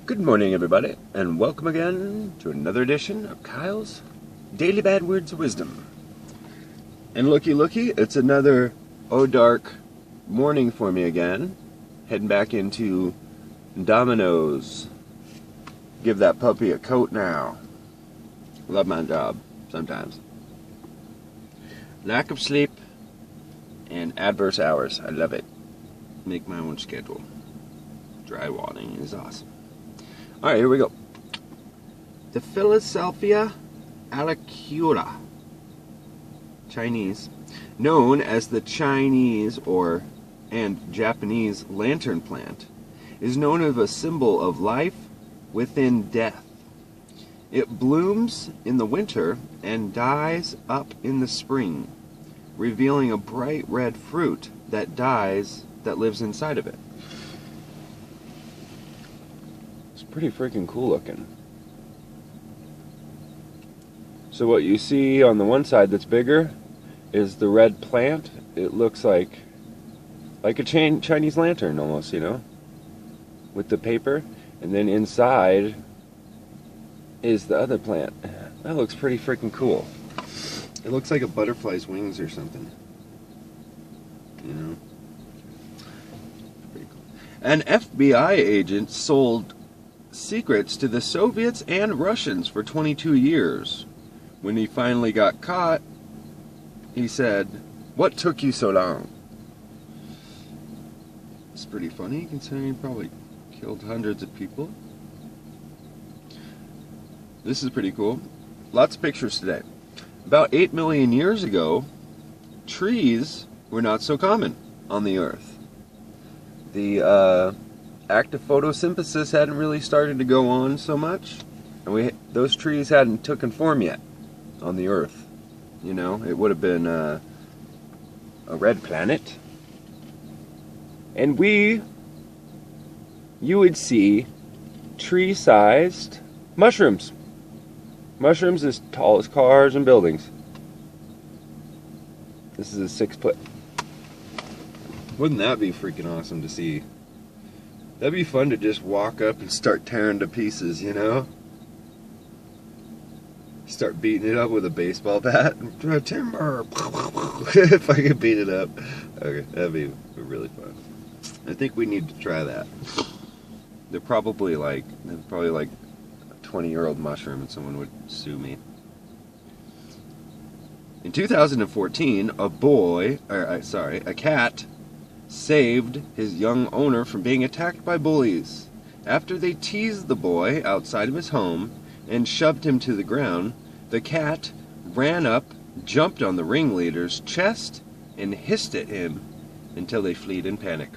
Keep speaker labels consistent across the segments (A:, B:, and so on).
A: Good morning, everybody, and welcome again to another edition of Kyle's Daily Bad Words of Wisdom. And looky, it's another dark morning for me again. Heading back into Domino's. Give that puppy a coat now. Love my job, sometimes. Lack of sleep and adverse hours. I love it. Make my own schedule. Drywalling is awesome. Alright, here we go. The Philadelphia alicula, Chinese, known as the Chinese and Japanese lantern plant, is known as a symbol of life within death. It blooms in the winter and dies up in the spring, revealing a bright red fruit that lives inside of it. Pretty freaking cool looking. So what you see on the one side that's bigger is the red plant. It looks like a Chinese lantern almost, you know, with the paper, and then inside is the other plant. That looks pretty freaking cool. It looks like a butterfly's wings or something, you know. Pretty cool. An FBI agent sold secrets to the Soviets and Russians for 22 years. When he finally got caught, he said, "What took you so long?" It's pretty funny, considering he probably killed hundreds of people. This is pretty cool. Lots of pictures today. About 8 million years ago, trees were not so common on the Earth. The active photosynthesis hadn't really started to go on so much, and those trees hadn't taken form yet on the Earth. You know, it would have been a red planet, and you would see tree-sized mushrooms as tall as cars and buildings. This is a 6-foot. Wouldn't that be freaking awesome to see? That'd be fun to just walk up and start tearing to pieces, you know? Start beating it up with a baseball bat. Timber! If I could beat it up. Okay, that'd be really fun. I think we need to try that. They're probably like a 20-year-old mushroom and someone would sue me. In 2014, a cat saved his young owner from being attacked by bullies. After they teased the boy outside of his home and shoved him to the ground, the cat ran up, jumped on the ringleader's chest, and hissed at him until they fled in panic.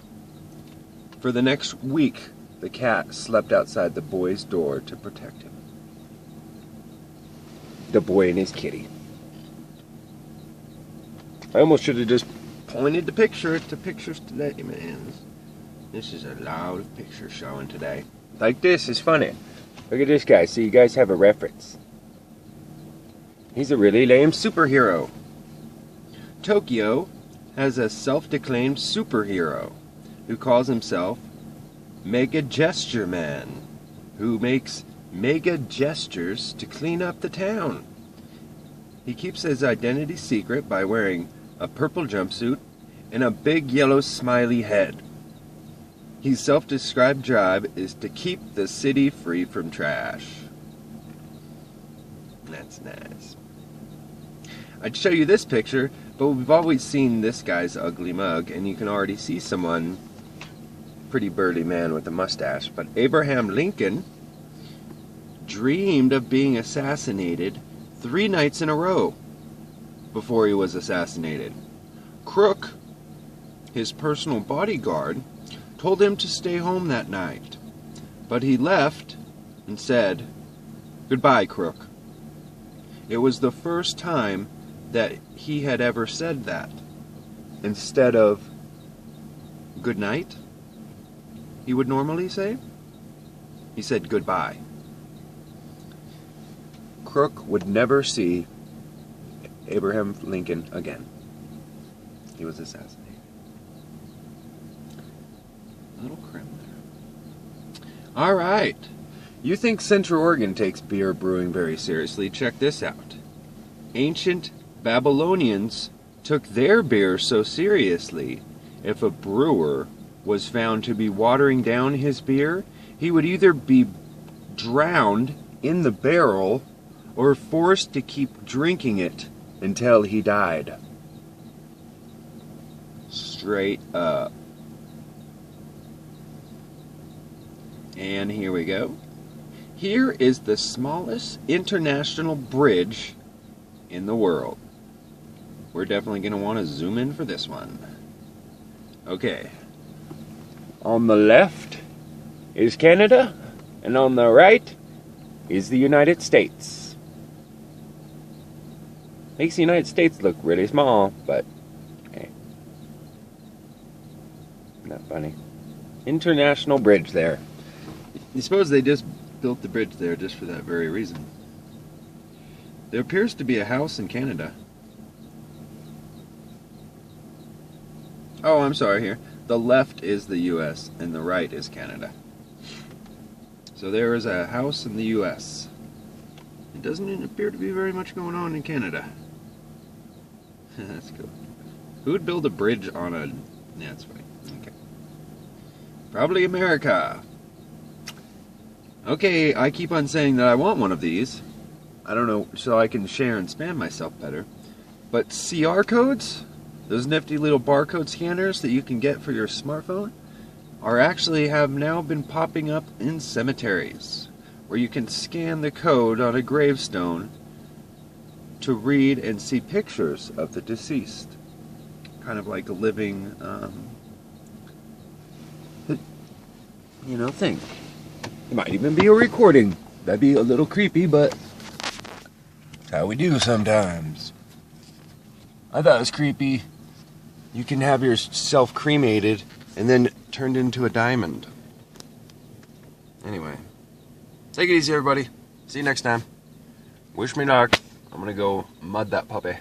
A: For the next week, the cat slept outside the boy's door to protect him. The boy and his kitty. I almost should have just pointed the picture to pictures today, man. This is a lot of pictures showing today. Like this is funny. Look at this guy, so you guys have a reference. He's a really lame superhero. Tokyo has a self-declaimed superhero who calls himself Mega Gesture Man, who makes mega gestures to clean up the town. He keeps his identity secret by wearing a purple jumpsuit and a big yellow smiley head. His self-described job is to keep the city free from trash. That's nice. I'd show you this picture, but we've always seen this guy's ugly mug, and you can already see someone, pretty burly man with a mustache. But Abraham Lincoln dreamed of being assassinated 3 nights in a row before he was assassinated. Crook, his personal bodyguard, told him to stay home that night, but he left and said, "Goodbye, Crook." It was the first time that he had ever said that. Instead of good night, he would normally say, he said goodbye. Crook would never see Abraham Lincoln again. He was assassinated. Little criminal. All right. You think Central Oregon takes beer brewing very seriously? Check this out. Ancient Babylonians took their beer so seriously, if a brewer was found to be watering down his beer, he would either be drowned in the barrel or forced to keep drinking it until he died. Straight up. And here we go. Here is the smallest international bridge in the world. We're definitely going to want to zoom in for this one. Okay. On the left is Canada, and on the right is the United States. Makes the United States look really small, but hey. Not funny. International bridge there. You suppose they just built the bridge there just for that very reason. There appears to be a house in Canada. Oh, I'm sorry here. The left is the U.S. and the right is Canada. So there is a house in the U.S. It doesn't appear to be very much going on in Canada. That's cool. Who would build a bridge on a... Yeah, that's funny. Okay. Probably America. Okay, I keep on saying that I want one of these. I don't know, so I can share and spam myself better. But CR codes, those nifty little barcode scanners that you can get for your smartphone, are actually have now been popping up in cemeteries, where you can scan the code on a gravestone to read and see pictures of the deceased. Kind of like a living, thing. It might even be a recording. That'd be a little creepy, but it's how we do sometimes. I thought it was creepy. You can have yourself cremated and then turned into a diamond. Anyway, take it easy, everybody. See you next time. Wish me luck. I'm gonna go mud that puppy.